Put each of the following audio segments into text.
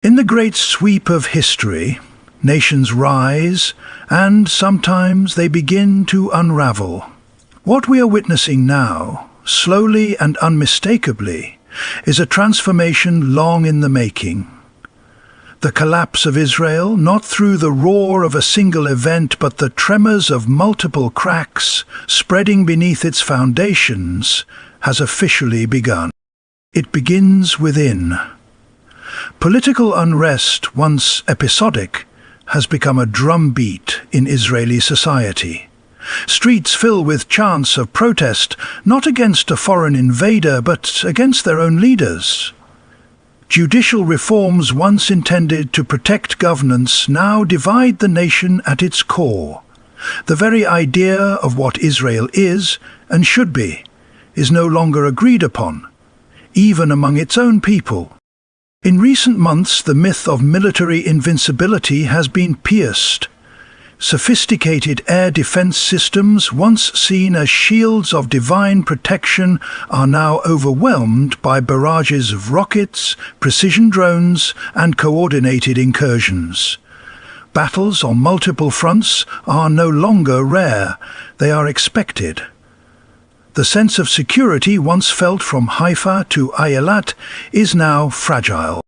In the great sweep of history, nations rise, and sometimes they begin to unravel. What we are witnessing now, slowly and unmistakably, is a transformation long in the making. The collapse of Israel, not through the roar of a single event, but the tremors of multiple cracks spreading beneath its foundations, has officially begun. It begins within. Political unrest, once episodic, has become a drumbeat in Israeli society. Streets fill with chants of protest, not against a foreign invader, but against their own leaders. Judicial reforms once intended to protect governance now divide the nation at its core. The very idea of what Israel is, and should be, is no longer agreed upon, even among its own people. In recent months, the myth of military invincibility has been pierced. Sophisticated air defense systems, once seen as shields of divine protection, are now overwhelmed by barrages of rockets, precision drones, and coordinated incursions. Battles on multiple fronts are no longer rare, they are expected. The sense of security once felt from Haifa to Eilat is now fragile.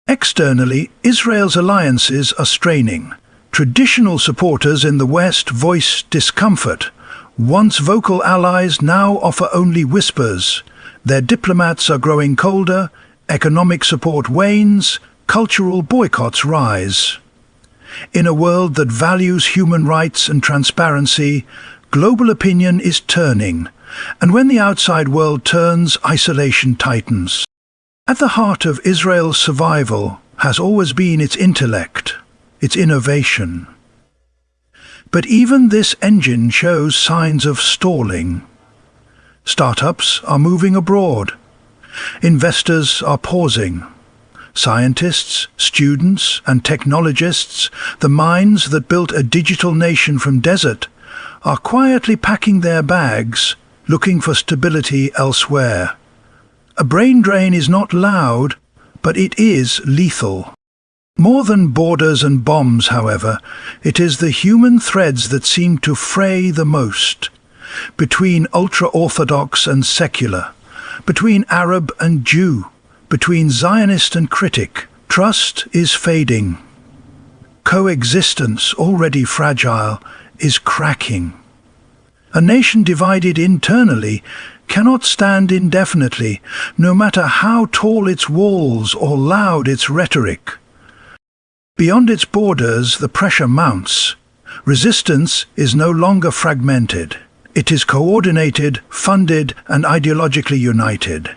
Externally, Israel's alliances are straining. Traditional supporters in the West voice discomfort. Once vocal allies now offer only whispers. Their diplomats are growing colder, economic support wanes, cultural boycotts rise. In a world that values human rights and transparency, global opinion is turning. And when the outside world turns, isolation tightens. At the heart of Israel's survival has always been its intellect, its innovation. But even this engine shows signs of stalling. Startups are moving abroad. Investors are pausing. Scientists, students, and technologists, the minds that built a digital nation from desert, are quietly packing their bags, looking for stability elsewhere. A brain drain is not loud, but it is lethal. More than borders and bombs, however, it is the human threads that seem to fray the most. Between ultra-Orthodox and secular, between Arab and Jew, between Zionist and critic, trust is fading. Coexistence, already fragile, is cracking. A nation divided internally cannot stand indefinitely, no matter how tall its walls or loud its rhetoric. Beyond its borders, the pressure mounts. Resistance is no longer fragmented. It is coordinated, funded, and ideologically united.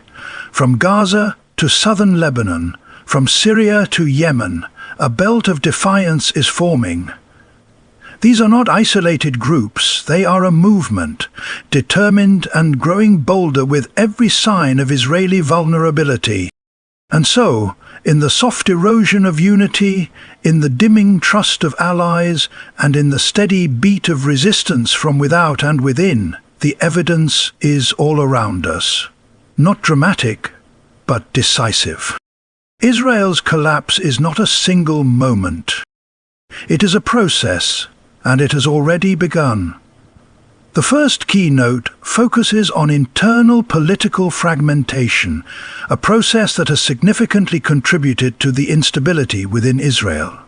From Gaza to southern Lebanon, from Syria to Yemen, a belt of defiance is forming. These are not isolated groups, they are a movement, determined and growing bolder with every sign of Israeli vulnerability. And so, in the soft erosion of unity, in the dimming trust of allies, and in the steady beat of resistance from without and within, the evidence is all around us. Not dramatic, but decisive. Israel's collapse is not a single moment. It is a process, and it has already begun. The first keynote focuses on internal political fragmentation, a process that has significantly contributed to the instability within Israel.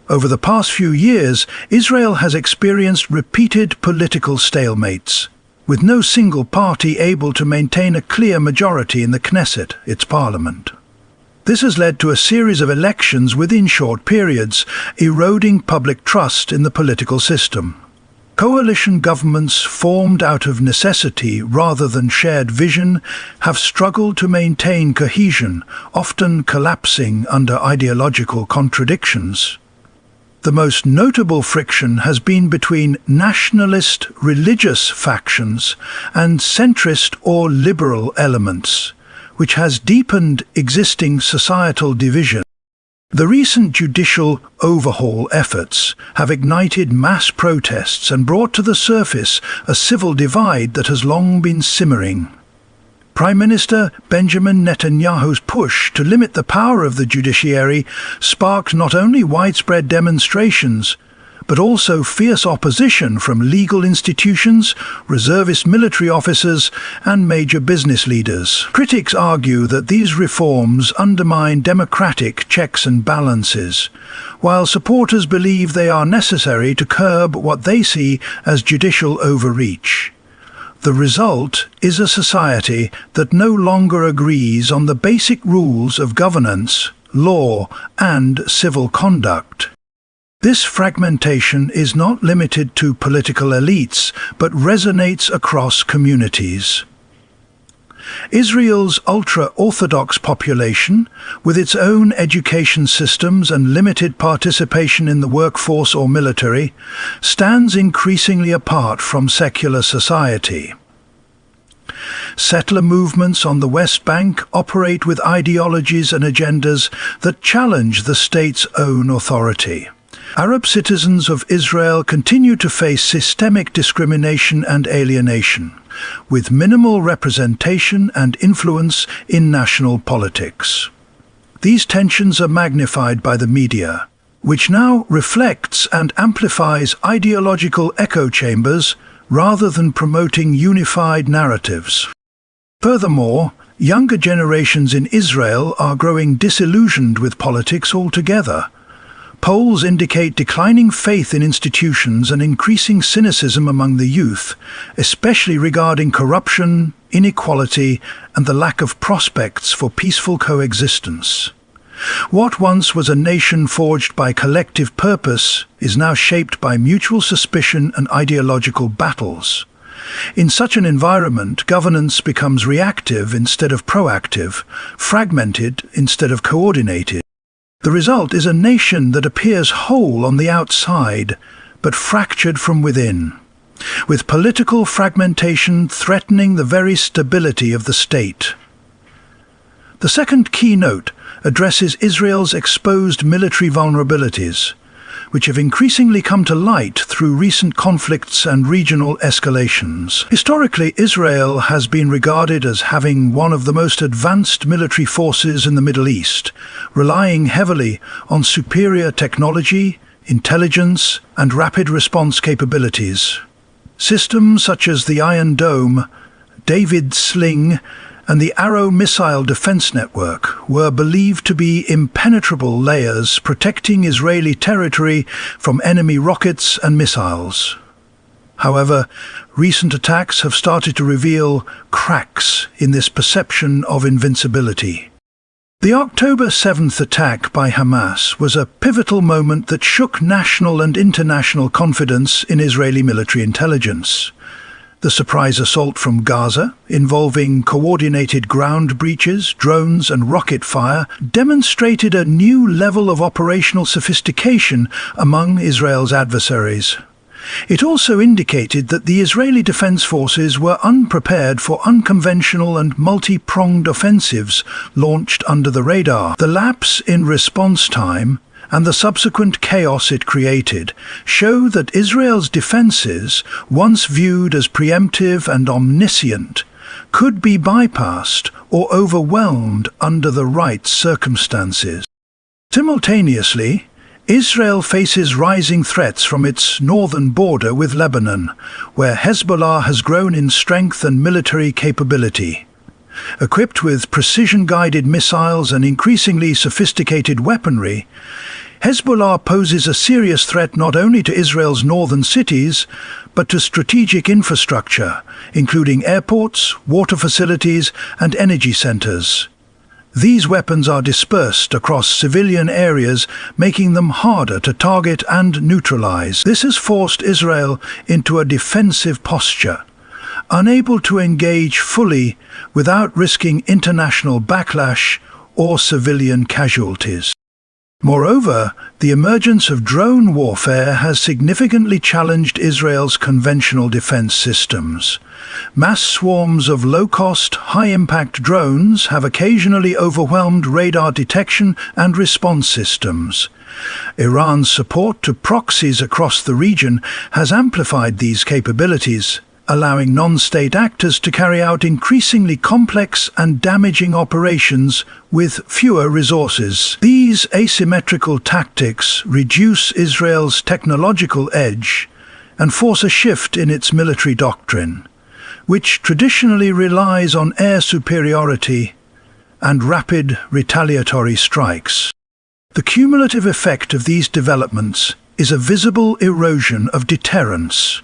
Over the past few years, Israel has experienced repeated political stalemates, with no single party able to maintain a clear majority in the Knesset, its parliament. This has led to a series of elections within short periods, eroding public trust in the political system. Coalition governments formed out of necessity rather than shared vision have struggled to maintain cohesion, often collapsing under ideological contradictions. The most notable friction has been between nationalist religious factions and centrist or liberal elements, which has deepened existing societal division. The recent judicial overhaul efforts have ignited mass protests and brought to the surface a civil divide that has long been simmering. Prime Minister Benjamin Netanyahu's push to limit the power of the judiciary sparked not only widespread demonstrations, but also fierce opposition from legal institutions, reservist military officers, and major business leaders. Critics argue that these reforms undermine democratic checks and balances, while supporters believe they are necessary to curb what they see as judicial overreach. The result is a society that no longer agrees on the basic rules of governance, law, and civil conduct. This fragmentation is not limited to political elites, but resonates across communities. Israel's ultra-Orthodox population, with its own education systems and limited participation in the workforce or military, stands increasingly apart from secular society. Settler movements on the West Bank operate with ideologies and agendas that challenge the state's own authority. Arab citizens of Israel continue to face systemic discrimination and alienation, with minimal representation and influence in national politics. These tensions are magnified by the media, which now reflects and amplifies ideological echo chambers rather than promoting unified narratives. Furthermore, younger generations in Israel are growing disillusioned with politics altogether. Polls indicate declining faith in institutions and increasing cynicism among the youth, especially regarding corruption, inequality, and the lack of prospects for peaceful coexistence. What once was a nation forged by collective purpose is now shaped by mutual suspicion and ideological battles. In such an environment, governance becomes reactive instead of proactive, fragmented instead of coordinated. The result is a nation that appears whole on the outside, but fractured from within, with political fragmentation threatening the very stability of the state. The second keynote addresses Israel's exposed military vulnerabilities, which have increasingly come to light through recent conflicts and regional escalations. Historically, Israel has been regarded as having one of the most advanced military forces in the Middle East, relying heavily on superior technology, intelligence, and rapid response capabilities. Systems such as the Iron Dome, David Sling, and the Arrow missile defense network were believed to be impenetrable layers protecting Israeli territory from enemy rockets and missiles. However, recent attacks have started to reveal cracks in this perception of invincibility. The October 7th attack by Hamas was a pivotal moment that shook national and international confidence in Israeli military intelligence. The surprise assault from Gaza, involving coordinated ground breaches, drones and rocket fire, demonstrated a new level of operational sophistication among Israel's adversaries. It also indicated that the Israeli defense forces were unprepared for unconventional and multi-pronged offensives launched under the radar. The lapse in response time and the subsequent chaos it created show that Israel's defenses, once viewed as preemptive and omniscient, could be bypassed or overwhelmed under the right circumstances. Simultaneously, Israel faces rising threats from its northern border with Lebanon, where Hezbollah has grown in strength and military capability. Equipped with precision-guided missiles and increasingly sophisticated weaponry, Hezbollah poses a serious threat not only to Israel's northern cities, but to strategic infrastructure, including airports, water facilities, and energy centers. These weapons are dispersed across civilian areas, making them harder to target and neutralize. This has forced Israel into a defensive posture, unable to engage fully without risking international backlash or civilian casualties. Moreover, the emergence of drone warfare has significantly challenged Israel's conventional defense systems. Mass swarms of low-cost, high-impact drones have occasionally overwhelmed radar detection and response systems. Iran's support to proxies across the region has amplified these capabilities, allowing non-state actors to carry out increasingly complex and damaging operations with fewer resources. These asymmetrical tactics reduce Israel's technological edge and force a shift in its military doctrine, which traditionally relies on air superiority and rapid retaliatory strikes. The cumulative effect of these developments is a visible erosion of deterrence.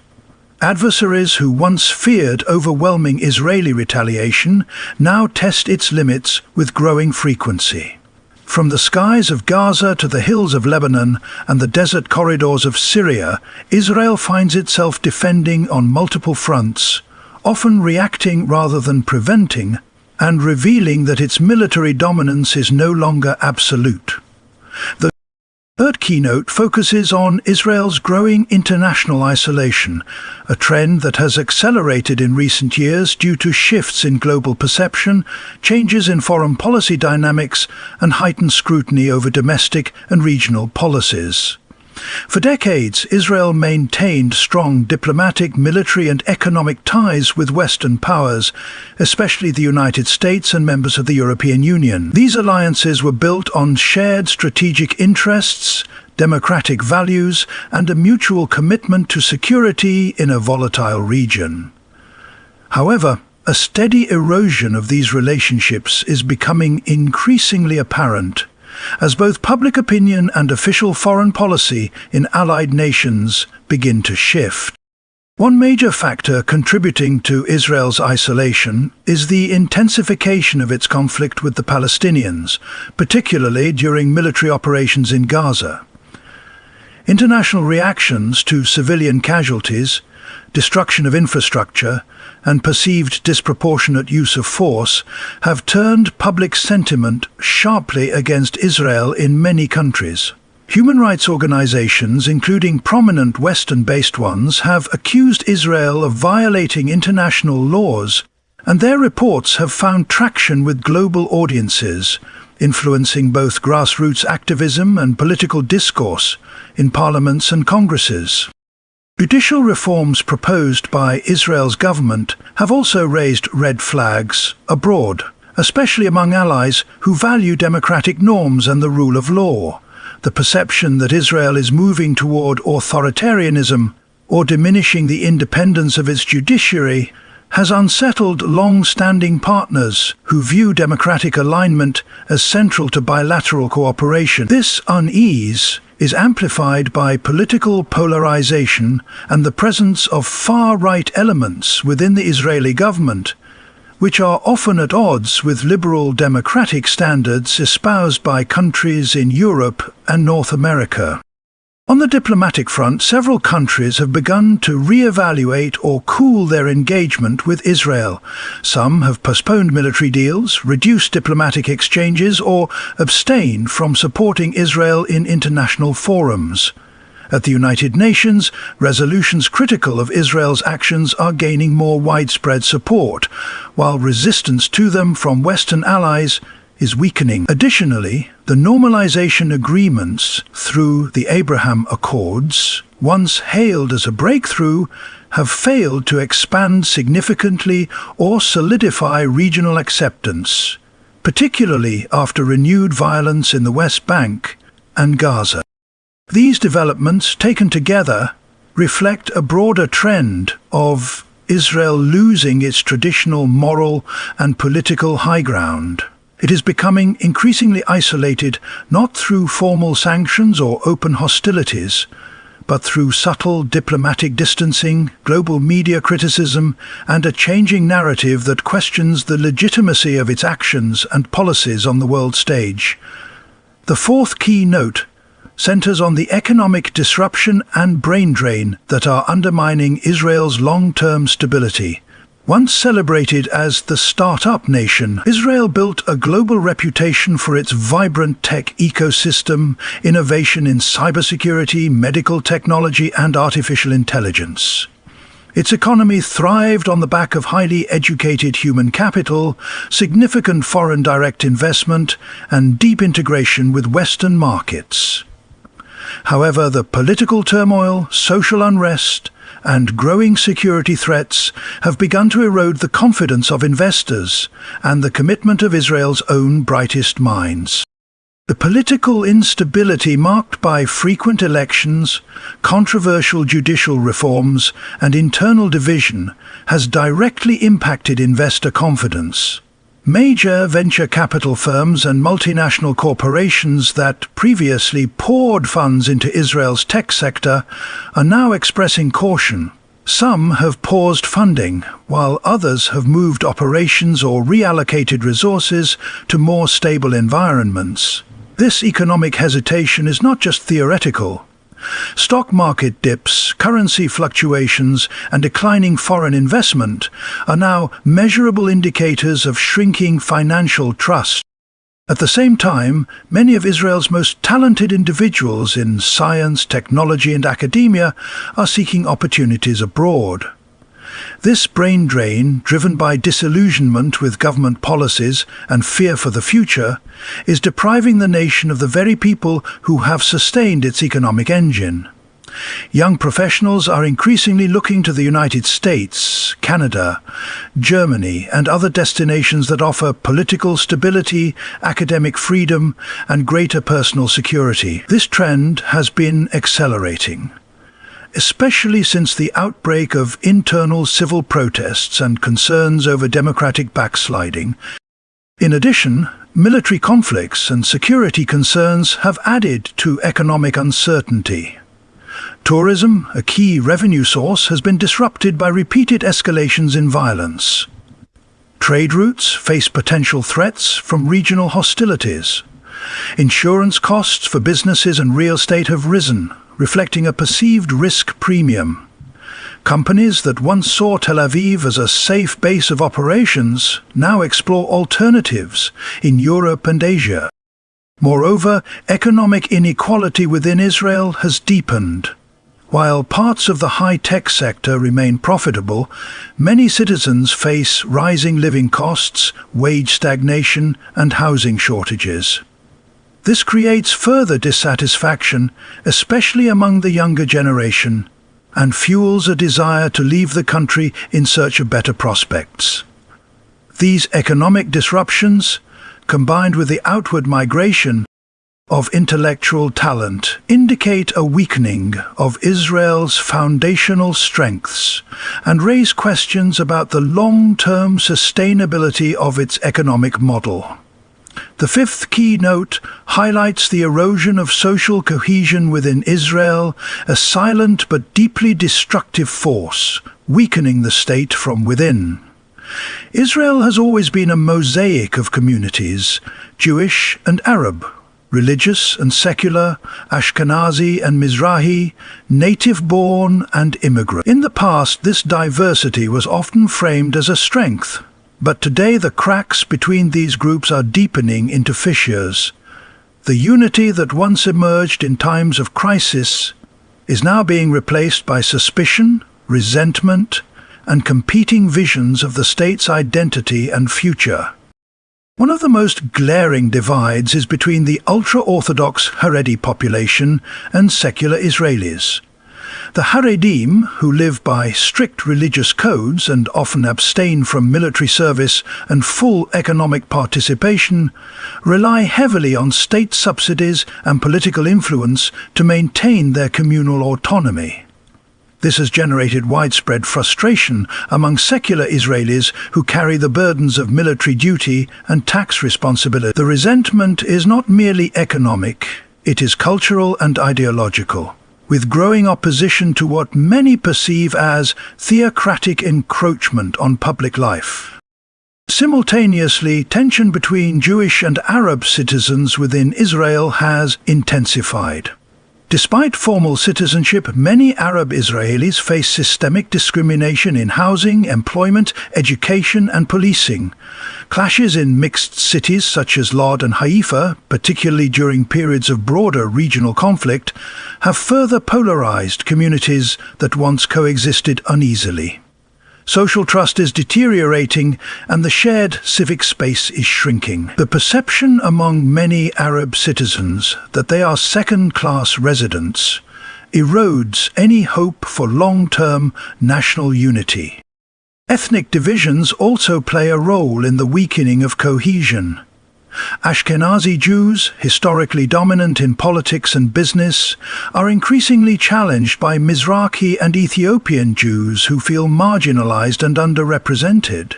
Adversaries who once feared overwhelming Israeli retaliation now test its limits with growing frequency. From the skies of Gaza to the hills of Lebanon and the desert corridors of Syria, Israel finds itself defending on multiple fronts, often reacting rather than preventing, and revealing that its military dominance is no longer absolute. The third keynote focuses on Israel's growing international isolation, a trend that has accelerated in recent years due to shifts in global perception, changes in foreign policy dynamics, and heightened scrutiny over domestic and regional policies. For decades, Israel maintained strong diplomatic, military and economic ties with Western powers, especially the United States and members of the European Union. These alliances were built on shared strategic interests, democratic values, and a mutual commitment to security in a volatile region. However, a steady erosion of these relationships is becoming increasingly apparent, as both public opinion and official foreign policy in allied nations begin to shift. One major factor contributing to Israel's isolation is the intensification of its conflict with the Palestinians, particularly during military operations in Gaza. International reactions to civilian casualties, destruction of infrastructure, and perceived disproportionate use of force have turned public sentiment sharply against Israel in many countries. Human rights organizations, including prominent Western-based ones, have accused Israel of violating international laws, and their reports have found traction with global audiences, influencing both grassroots activism and political discourse in parliaments and congresses. Judicial reforms proposed by Israel's government have also raised red flags abroad, especially among allies who value democratic norms and the rule of law. The perception that Israel is moving toward authoritarianism or diminishing the independence of its judiciary has unsettled long-standing partners who view democratic alignment as central to bilateral cooperation. This unease is amplified by political polarization and the presence of far-right elements within the Israeli government, which are often at odds with liberal democratic standards espoused by countries in Europe and North America. On the diplomatic front, several countries have begun to re-evaluate or cool their engagement with Israel. Some have postponed military deals, reduced diplomatic exchanges, or abstained from supporting Israel in international forums. At the United Nations, resolutions critical of Israel's actions are gaining more widespread support, while resistance to them from Western allies is weakening. Additionally, the normalization agreements through the Abraham Accords, once hailed as a breakthrough, have failed to expand significantly or solidify regional acceptance, particularly after renewed violence in the West Bank and Gaza. These developments, taken together, reflect a broader trend of Israel losing its traditional moral and political high ground. It is becoming increasingly isolated not through formal sanctions or open hostilities, but through subtle diplomatic distancing, global media criticism, and a changing narrative that questions the legitimacy of its actions and policies on the world stage. The fourth key note centers on the economic disruption and brain drain that are undermining Israel's long-term stability. Once celebrated as the start-up nation, Israel built a global reputation for its vibrant tech ecosystem, innovation in cybersecurity, medical technology, and artificial intelligence. Its economy thrived on the back of highly educated human capital, significant foreign direct investment, and deep integration with Western markets. However, the political turmoil, social unrest, and growing security threats have begun to erode the confidence of investors and the commitment of Israel's own brightest minds. The political instability marked by frequent elections, controversial judicial reforms, and internal division has directly impacted investor confidence. Major venture capital firms and multinational corporations that previously poured funds into Israel's tech sector are now expressing caution. Some have paused funding, while others have moved operations or reallocated resources to more stable environments. This economic hesitation is not just theoretical. Stock market dips, currency fluctuations, and declining foreign investment are now measurable indicators of shrinking financial trust. At the same time, many of Israel's most talented individuals in science, technology, and academia are seeking opportunities abroad. This brain drain, driven by disillusionment with government policies and fear for the future, is depriving the nation of the very people who have sustained its economic engine. Young professionals are increasingly looking to the United States, Canada, Germany, and other destinations that offer political stability, academic freedom, and greater personal security. This trend has been accelerating, especially since the outbreak of internal civil protests and concerns over democratic backsliding. In addition, military conflicts and security concerns have added to economic uncertainty. Tourism, a key revenue source, has been disrupted by repeated escalations in violence. Trade routes face potential threats from regional hostilities. Insurance costs for businesses and real estate have risen, reflecting a perceived risk premium. Companies that once saw Tel Aviv as a safe base of operations now explore alternatives in Europe and Asia. Moreover, economic inequality within Israel has deepened. While parts of the high-tech sector remain profitable, many citizens face rising living costs, wage stagnation, and housing shortages. This creates further dissatisfaction, especially among the younger generation, and fuels a desire to leave the country in search of better prospects. These economic disruptions, combined with the outward migration of intellectual talent, indicate a weakening of Israel's foundational strengths and raise questions about the long-term sustainability of its economic model. The fifth keynote highlights the erosion of social cohesion within Israel, a silent but deeply destructive force, weakening the state from within. Israel has always been a mosaic of communities, Jewish and Arab, religious and secular, Ashkenazi and Mizrahi, native-born and immigrant. In the past, this diversity was often framed as a strength. But today the cracks between these groups are deepening into fissures. The unity that once emerged in times of crisis is now being replaced by suspicion, resentment, and competing visions of the state's identity and future. One of the most glaring divides is between the ultra-Orthodox Haredi population and secular Israelis. The Haredim, who live by strict religious codes and often abstain from military service and full economic participation, rely heavily on state subsidies and political influence to maintain their communal autonomy. This has generated widespread frustration among secular Israelis who carry the burdens of military duty and tax responsibility. The resentment is not merely economic, it is cultural and ideological, with growing opposition to what many perceive as theocratic encroachment on public life. Simultaneously, tension between Jewish and Arab citizens within Israel has intensified. Despite formal citizenship, many Arab Israelis face systemic discrimination in housing, employment, education, and policing. Clashes in mixed cities such as Lod and Haifa, particularly during periods of broader regional conflict, have further polarized communities that once coexisted uneasily. Social trust is deteriorating and the shared civic space is shrinking. The perception among many Arab citizens that they are second-class residents erodes any hope for long-term national unity. Ethnic divisions also play a role in the weakening of cohesion. Ashkenazi Jews, historically dominant in politics and business, are increasingly challenged by Mizrahi and Ethiopian Jews who feel marginalized and underrepresented.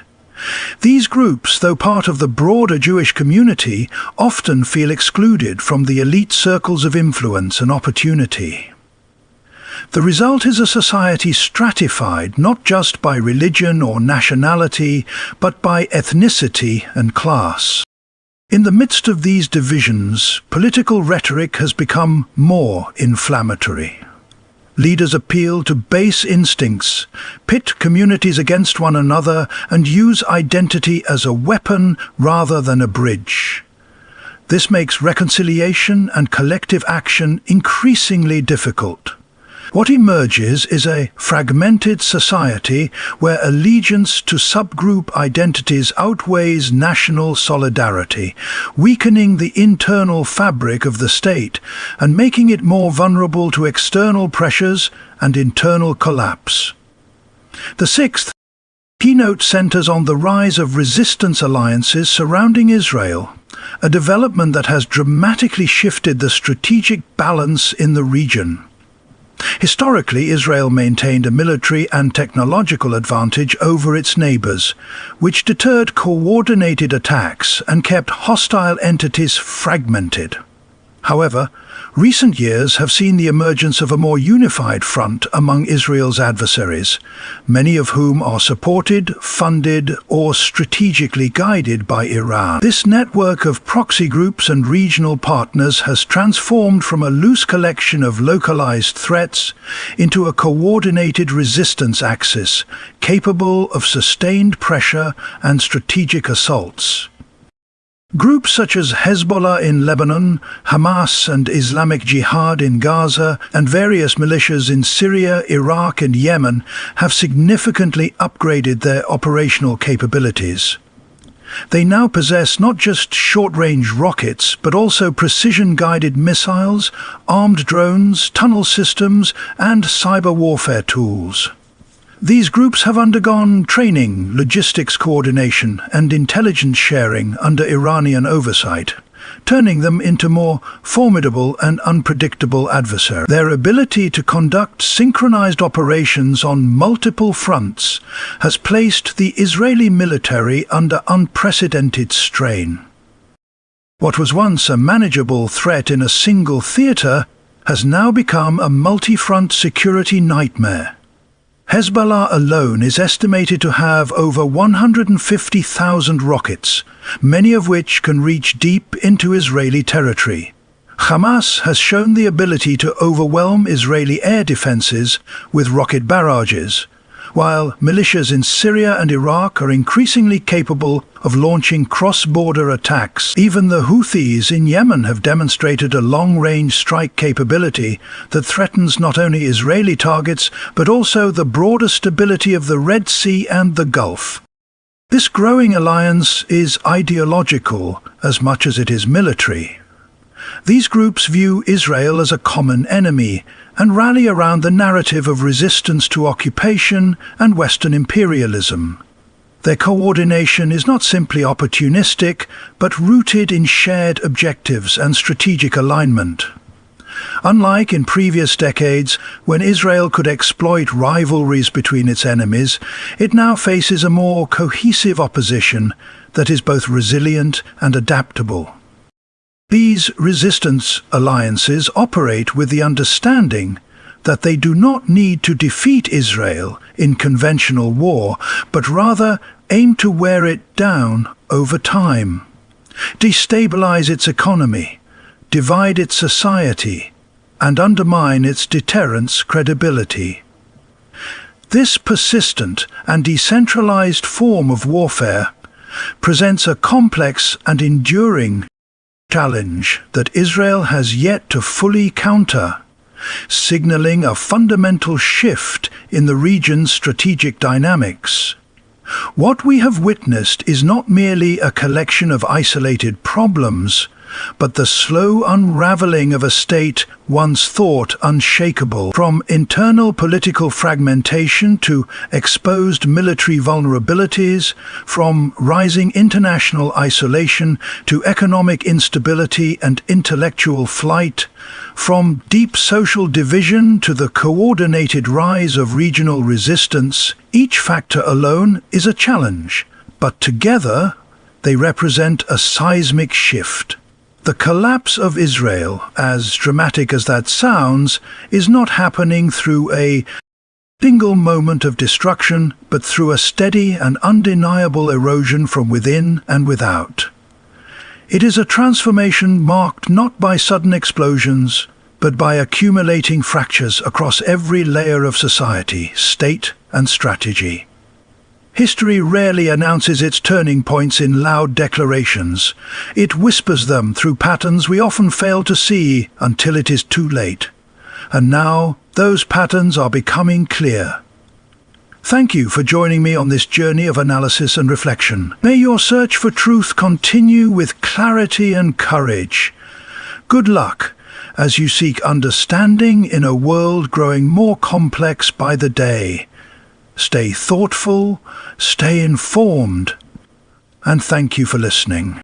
These groups, though part of the broader Jewish community, often feel excluded from the elite circles of influence and opportunity. The result is a society stratified not just by religion or nationality, but by ethnicity and class. In the midst of these divisions, political rhetoric has become more inflammatory. Leaders appeal to base instincts, pit communities against one another, and use identity as a weapon rather than a bridge. This makes reconciliation and collective action increasingly difficult. What emerges is a fragmented society where allegiance to subgroup identities outweighs national solidarity, weakening the internal fabric of the state and making it more vulnerable to external pressures and internal collapse. The sixth keynote centers on the rise of resistance alliances surrounding Israel, a development that has dramatically shifted the strategic balance in the region. Historically, Israel maintained a military and technological advantage over its neighbors, which deterred coordinated attacks and kept hostile entities fragmented. However, recent years have seen the emergence of a more unified front among Israel's adversaries, many of whom are supported, funded, or strategically guided by Iran. This network of proxy groups and regional partners has transformed from a loose collection of localized threats into a coordinated resistance axis, capable of sustained pressure and strategic assaults. Groups such as Hezbollah in Lebanon, Hamas and Islamic Jihad in Gaza, and various militias in Syria, Iraq and Yemen have significantly upgraded their operational capabilities. They now possess not just short-range rockets, but also precision-guided missiles, armed drones, tunnel systems, and cyber warfare tools. These groups have undergone training, logistics coordination, and intelligence sharing under Iranian oversight, turning them into more formidable and unpredictable adversaries. Their ability to conduct synchronized operations on multiple fronts has placed the Israeli military under unprecedented strain. What was once a manageable threat in a single theater has now become a multi-front security nightmare. Hezbollah alone is estimated to have over 150,000 rockets, many of which can reach deep into Israeli territory. Hamas has shown the ability to overwhelm Israeli air defenses with rocket barrages, while militias in Syria and Iraq are increasingly capable of launching cross-border attacks. Even the Houthis in Yemen have demonstrated a long-range strike capability that threatens not only Israeli targets, but also the broader stability of the Red Sea and the Gulf. This growing alliance is ideological as much as it is military. These groups view Israel as a common enemy and rally around the narrative of resistance to occupation and Western imperialism. Their coordination is not simply opportunistic, but rooted in shared objectives and strategic alignment. Unlike in previous decades, when Israel could exploit rivalries between its enemies, it now faces a more cohesive opposition that is both resilient and adaptable. These resistance alliances operate with the understanding that they do not need to defeat Israel in conventional war, but rather aim to wear it down over time, destabilize its economy, divide its society, and undermine its deterrence credibility. This persistent and decentralized form of warfare presents a complex and enduring challenge that Israel has yet to fully counter, signaling a fundamental shift in the region's strategic dynamics. What we have witnessed is not merely a collection of isolated problems, but the slow unraveling of a state once thought unshakable. From internal political fragmentation to exposed military vulnerabilities, from rising international isolation to economic instability and intellectual flight, from deep social division to the coordinated rise of regional resistance, each factor alone is a challenge, but together they represent a seismic shift. The collapse of Israel, as dramatic as that sounds, is not happening through a single moment of destruction, but through a steady and undeniable erosion from within and without. It is a transformation marked not by sudden explosions, but by accumulating fractures across every layer of society, state, and strategy. History rarely announces its turning points in loud declarations. It whispers them through patterns we often fail to see until it is too late. And now, those patterns are becoming clear. Thank you for joining me on this journey of analysis and reflection. May your search for truth continue with clarity and courage. Good luck as you seek understanding in a world growing more complex by the day. Stay thoughtful, stay informed, and thank you for listening.